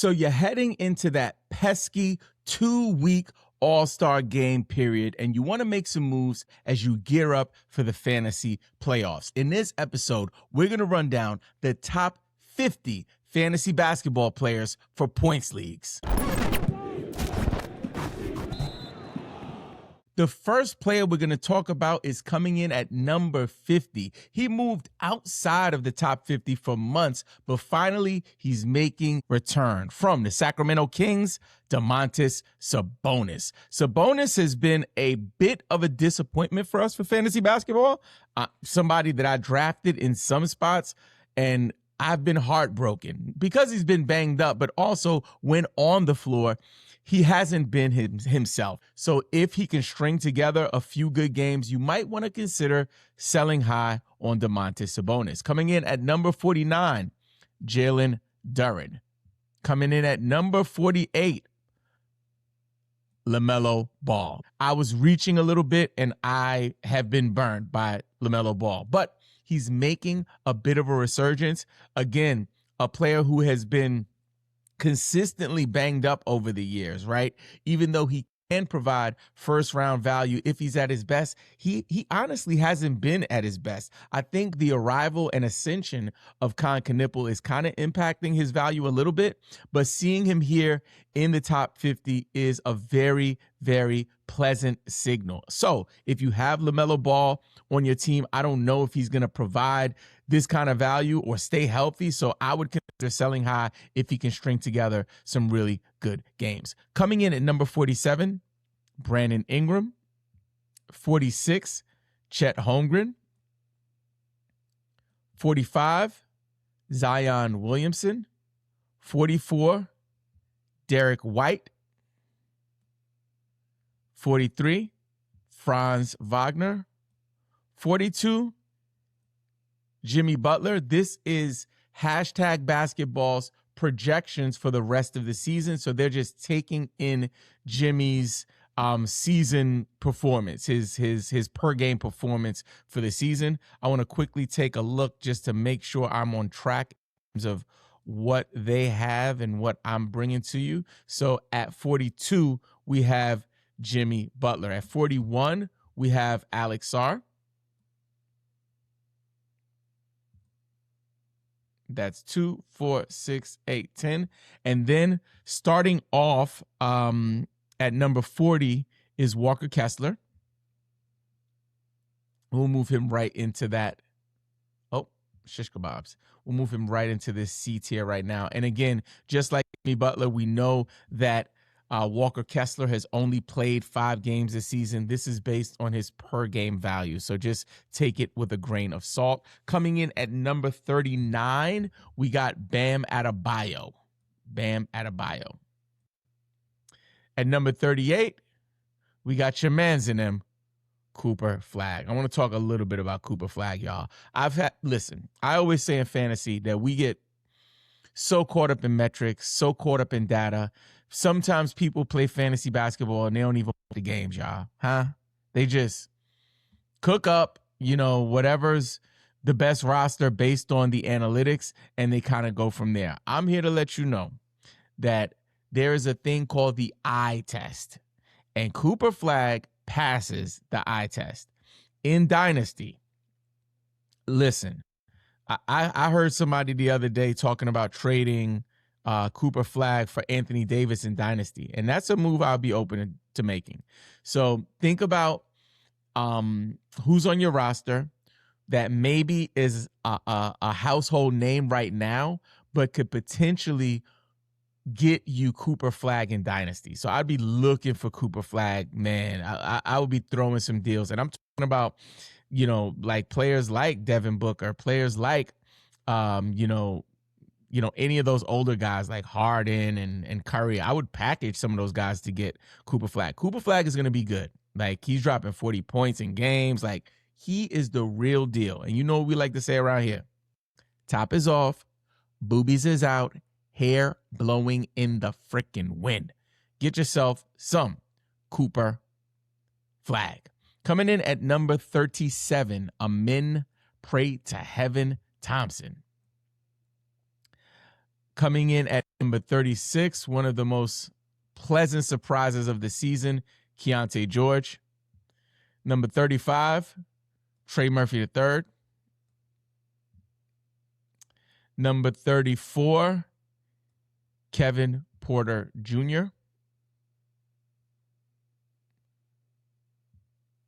So you're heading into that pesky 2-week All-Star game period, and you want to make some moves as you gear up for the fantasy playoffs. In this episode, we're going to run down the top 50 fantasy basketball players for points leagues. The first player we're going to talk about is coming in at number 50. He moved outside of the top 50 for months, but finally he's making return from the Sacramento Kings, Domantas Sabonis. Sabonis has been a bit of a disappointment for us for fantasy basketball. Somebody that I drafted in some spots, and I've been heartbroken because he's been banged up, but also when on the floor, he hasn't been himself. So if he can string together a few good games, you might want to consider selling high on Domantas Sabonis. Coming in at number 49, Jalen Duren. Coming in at number 48, LaMelo Ball. I was reaching a little bit, and I have been burned by LaMelo Ball, but he's making a bit of a resurgence. Again, a player who has been consistently banged up over the years, right? Even though he can provide first round value if he's at his best, he honestly hasn't been at his best. I think the arrival and ascension of Con Knipple is kind of impacting his value a little bit, but seeing him here in the top 50 is a very, very pleasant signal. So if you have LaMelo Ball on your team, I don't know if he's going to provide this kind of value or stay healthy. So I would consider selling high if he can string together some really good games. Coming in at number 47, Brandon Ingram. 46, Chet Holmgren. 45, Zion Williamson. 44, Derek White. 43, Franz Wagner. 42, Jimmy Butler. This is hashtag basketball's projections for the rest of the season. So they're just taking in Jimmy's season performance, his per game performance for the season. I want to quickly take a look just to make sure I'm on track in terms of what they have and what I'm bringing to you. So at 42, we have Jimmy Butler. At 41, we have Alex Sarr. That's 2, 4, 6, 8, 10. And then starting off at number 40 is Walker Kessler. We'll move him right into that. Oh, shish kebabs. We'll move him right into this C tier right now. And again, just like Jimmy Butler, we know that Walker Kessler has only played 5 games this season. This is based on his per game value. So just take it with a grain of salt. Coming in at number 39, we got Bam Adebayo. Bam Adebayo. At number 38, we got your mans in them, Cooper Flag. I want to talk a little bit about Cooper Flag, y'all. Listen, I always say in fantasy that we get so caught up in metrics, so caught up in data. Sometimes people play fantasy basketball and they don't even watch the games, y'all. Huh? They just cook up, whatever's the best roster based on the analytics, and they kind of go from there. I'm here to let you know that there is a thing called the eye test, and Cooper Flag passes the eye test. In Dynasty, listen, I heard somebody the other day talking about trading Cooper Flag for Anthony Davis in Dynasty, and that's a move I'll be open to making. So think about who's on your roster that maybe is a household name right now, but could potentially get you Cooper Flag in Dynasty. So I'd be looking for Cooper Flag, man. I would be throwing some deals, and I'm talking about, like players like Devin Booker, players like, any of those older guys like Harden and Curry. I would package some of those guys to get Cooper Flag. Cooper Flag is going to be good. Like, he's dropping 40 points in games. Like, he is the real deal. And you know what we like to say around here? Top is off, boobies is out, hair blowing in the frickin' wind. Get yourself some Cooper Flag. Coming in at number 37, Amin Pray to Heaven Thompson. Coming in at Number 36, one of the most pleasant surprises of the season, Keontae George. Number 35, Trey Murphy III. Number 34, Kevin Porter Jr.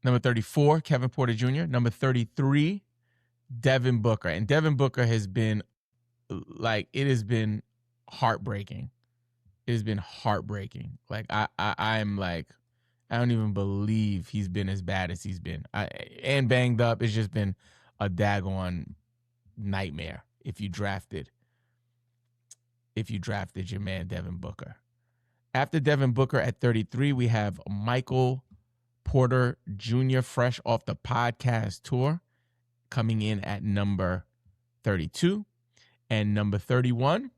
Number 34, Kevin Porter Jr. Number 33, Devin Booker. And Devin Booker has been it has been heartbreaking. It has been heartbreaking. I'm like, I don't even believe he's been as bad as he's been. And banged up. It's just been a daggone nightmare if you drafted your man Devin Booker. After Devin Booker at 33, we have Michael Porter Jr., fresh off the podcast tour, coming in at number 32. And number 31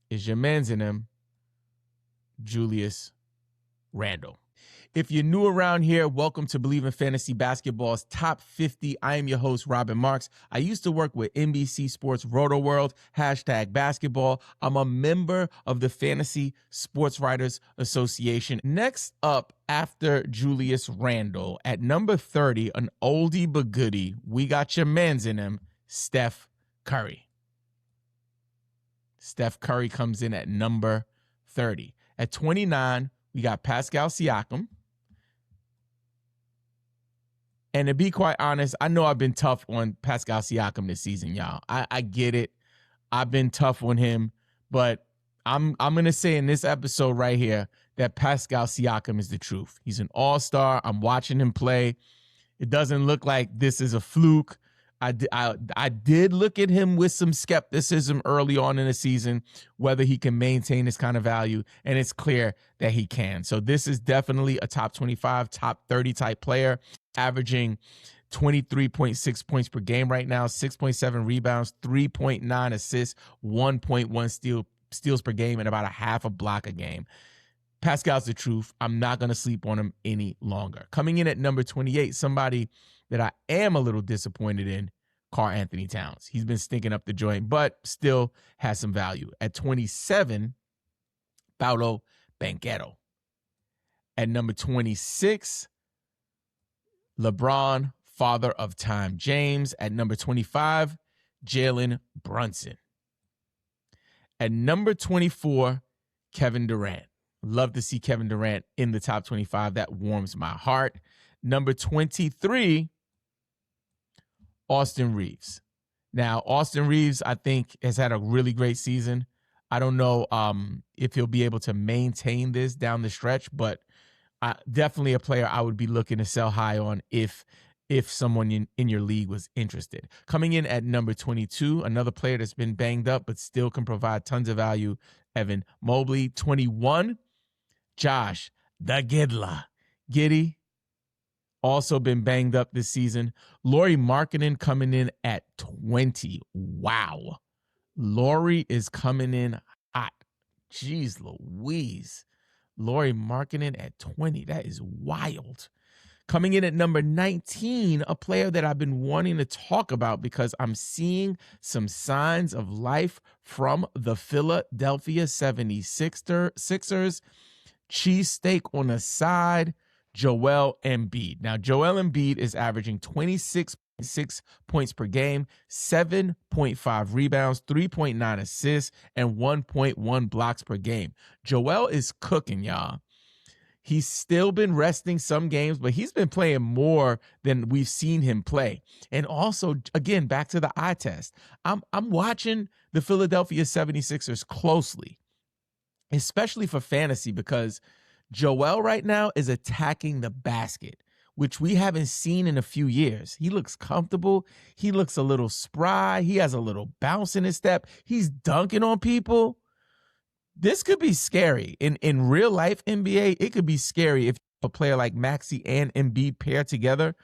is your man's in him, Julius Randle. If you're new around here, welcome to Believe in Fantasy Basketball's Top 50. I am your host, Robin Marks. I used to work with NBC Sports Roto World, #basketball. I'm a member of the Fantasy Sports Writers Association. Next up, after Julius Randle, at number 30, an oldie but goodie, we got your man's in him, Steph Curry. Steph Curry comes in at number 30. At 29, we got Pascal Siakam. And to be quite honest, I know I've been tough on Pascal Siakam this season, y'all. I get it. I've been tough on him, but I'm going to say in this episode right here that Pascal Siakam is the truth. He's an all-star. I'm watching him play. It doesn't look like this is a fluke. I did look at him with some skepticism early on in the season, whether he can maintain this kind of value, and it's clear that he can. So this is definitely a top 25, top 30 type player, averaging 23.6 points per game right now, 6.7 rebounds, 3.9 assists, 1.1 steals per game, and about a half a block a game. Pascal's the truth. I'm not going to sleep on him any longer. Coming in at number 28, somebody that I am a little disappointed in, Karl Anthony Towns. He's been stinking up the joint, but still has some value. At 27, Paolo Banchero. At number 26, LeBron, father of time, James. At number 25, Jalen Brunson. At number 24, Kevin Durant. Love to see Kevin Durant in the top 25. That warms my heart. Number 23, Austin Reeves. Now, Austin Reeves, I think, has had a really great season. I don't know if he'll be able to maintain this down the stretch, but definitely a player I would be looking to sell high on if someone in your league was interested. Coming in at number 22, another player that's been banged up but still can provide tons of value, Evan Mobley. 21, Josh the Giddey. Also been banged up this season. Lauri Markkanen coming in at 20. Wow. Lauri is coming in hot. Jeez Louise. Lauri Markkanen at 20. That is wild. Coming in at number 19, a player that I've been wanting to talk about because I'm seeing some signs of life from the Philadelphia 76ers. Cheesesteak on the side, Joel Embiid. Now, Joel Embiid is averaging 26.6 points per game, 7.5 rebounds, 3.9 assists, and 1.1 blocks per game. Joel is cooking, y'all. He's still been resting some games, but he's been playing more than we've seen him play. And also, again, back to the eye test. I'm watching the Philadelphia 76ers closely, especially for fantasy, because Joel right now is attacking the basket, which we haven't seen in a few years. He looks comfortable. He looks a little spry. He has a little bounce in his step. He's dunking on people. This could be scary. In real life NBA, it could be scary if a player like Maxey and Embiid pair together.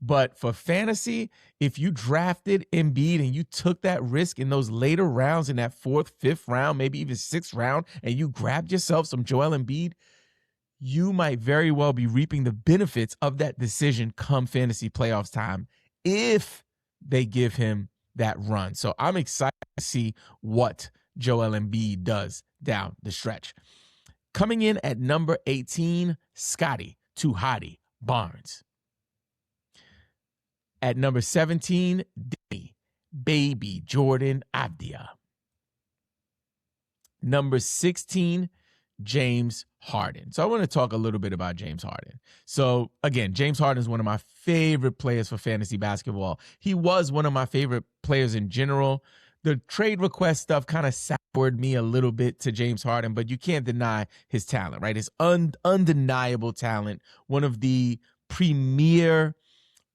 But for fantasy, if you drafted Embiid and you took that risk in those later rounds, in that 4th, 5th round, maybe even 6th round, and you grabbed yourself some Joel Embiid, you might very well be reaping the benefits of that decision come fantasy playoffs time if they give him that run. So I'm excited to see what Joel Embiid does down the stretch. Coming in at number 18, Scotty Too Hottie Barnes. At number 17, Diddy Baby Jordan Avdia. Number 16, James Harden. So I want to talk a little bit about James Harden. So again, James Harden is one of my favorite players for fantasy basketball. He was one of my favorite players in general. The trade request stuff kind of soured me a little bit to James Harden, but you can't deny his talent, right? His undeniable talent, one of the premier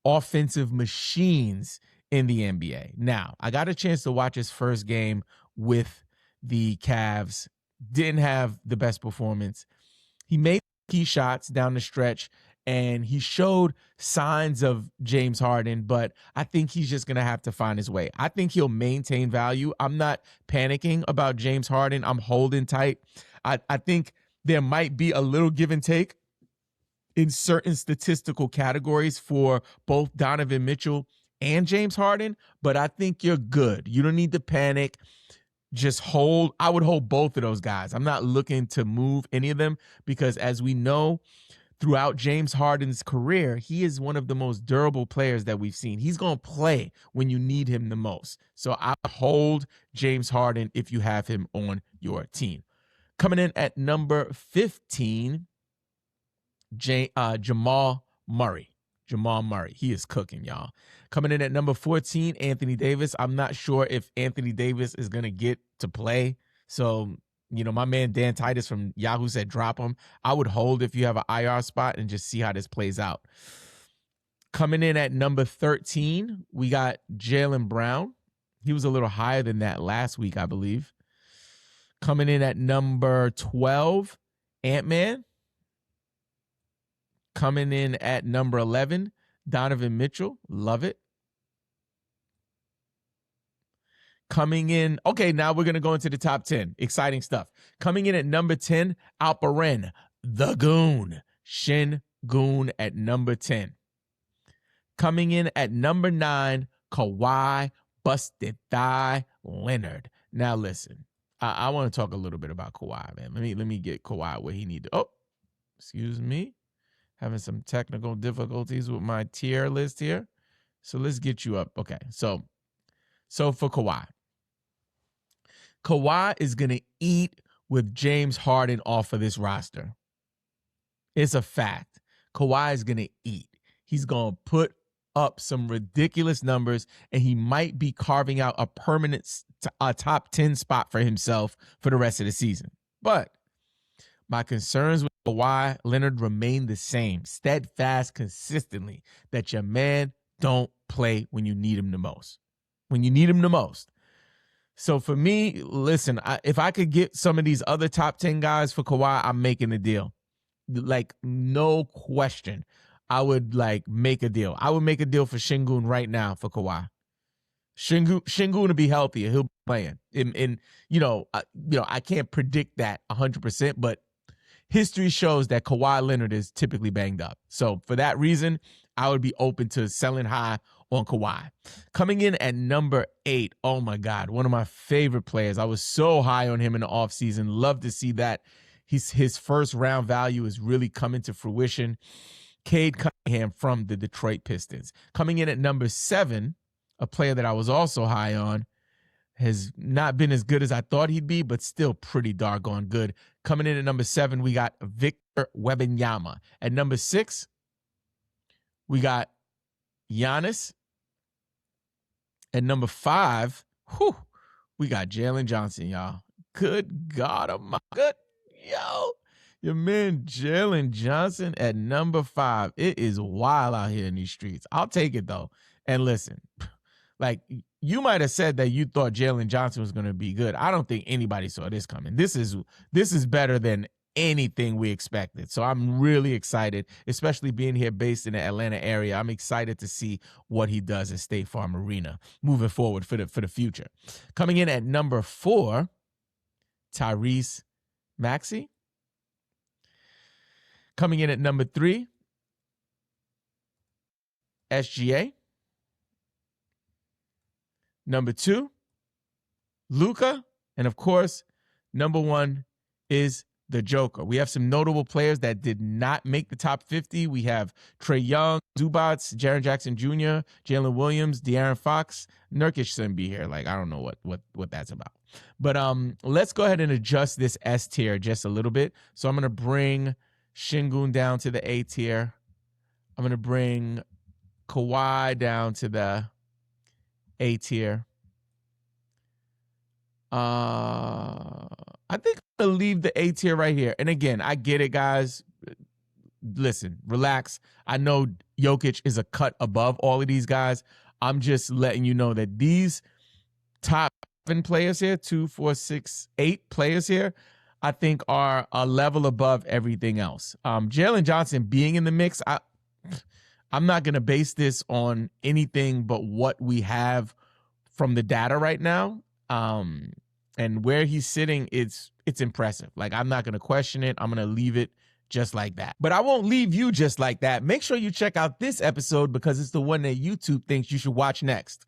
offensive machines in the NBA. Now, I got a chance to watch his first game with the Cavs. Didn't have the best performance. He made key shots down the stretch, and he showed signs of James Harden, but I think he's just going to have to find his way. I think he'll maintain value. I'm not panicking about James Harden. I'm holding tight. I think there might be a little give and take in certain statistical categories for both Donovan Mitchell and James Harden, but I think you're good. You don't need to panic. Just hold. I would hold both of those guys. I'm not looking to move any of them because, as we know, throughout James Harden's career, he is one of the most durable players that we've seen. He's going to play when you need him the most. So I hold James Harden if you have him on your team. Coming in at number 15, Jamal Murray. Jamal Murray. He is cooking, y'all. Coming in at number 14, Anthony Davis. I'm not sure if Anthony Davis is going to get to play. So, my man Dan Titus from Yahoo said drop him. I would hold if you have an IR spot and just see how this plays out. Coming in at number 13, we got Jaylen Brown. He was a little higher than that last week, I believe. Coming in at number 12, Ant-Man. Coming in at number 11, Donovan Mitchell. Love it. Coming in, okay, now we're going to go into the top 10. Exciting stuff. Coming in at number 10, Alperen, the Goon. Shin Goon at number 10. Coming in at number 9, Kawhi Busted Thigh Leonard. Now listen, I want to talk a little bit about Kawhi, man. Let me get Kawhi where he needs to. Oh, excuse me. Having some technical difficulties with my tier list here. So let's get you up. Okay, so for Kawhi. Kawhi is going to eat with James Harden off of this roster. It's a fact. Kawhi is going to eat. He's going to put up some ridiculous numbers, and he might be carving out a permanent top 10 spot for himself for the rest of the season. But my concerns with Kawhi Leonard remain the same. Steadfast, consistently, that your man don't play when you need him the most. When you need him the most. So for me, listen, if I could get some of these other top 10 guys for Kawhi, I'm making a deal. Like, no question. I would, make a deal. I would make a deal for Şengün right now for Kawhi. Şengün to be healthier. He'll be playing. I can't predict that 100%, but history shows that Kawhi Leonard is typically banged up. So for that reason, I would be open to selling high on Kawhi. Coming in at number 8, oh my God, one of my favorite players. I was so high on him in the offseason. Love to see that. His first round value is really coming to fruition. Cade Cunningham from the Detroit Pistons. Coming in at number 7, a player that I was also high on, has not been as good as I thought he'd be, but still pretty doggone good. Coming in at number 7, we got Victor Wembanyama. At number 6, we got Giannis. At number 5, we got Jalen Johnson, y'all. Good God, your man Jalen Johnson at number 5. It is wild out here in these streets. I'll take it though. And listen, you might have said that you thought Jalen Johnson was going to be good. I don't think anybody saw this coming. This is better than anything we expected. So I'm really excited, especially being here based in the Atlanta area. I'm excited to see what he does at State Farm Arena moving forward for the future. Coming in at number 4, Tyrese Maxey. Coming in at number 3, SGA. Number 2, Luka. And of course, number one is the Joker. We have some notable players that did not make the top 50. We have Trae Young, Zubats, Jaren Jackson Jr., Jalen Williams, De'Aaron Fox. Nurkic shouldn't be here. Like, I don't know what that's about. But let's go ahead and adjust this S tier just a little bit. So I'm going to bring Şengün down to the A tier. I'm going to bring Kawhi down to the A tier. I think I'm going to leave the A tier right here. And again, I get it, guys. Listen, relax. I know Jokic is a cut above all of these guys. I'm just letting you know that these top 7 players here, 2, 4, 6, 8 players here, I think are a level above everything else. Jalen Johnson being in the mix, I'm not going to base this on anything but what we have from the data right now. And where he's sitting, it's impressive. Like, I'm not going to question it. I'm going to leave it just like that. But I won't leave you just like that. Make sure you check out this episode because it's the one that YouTube thinks you should watch next.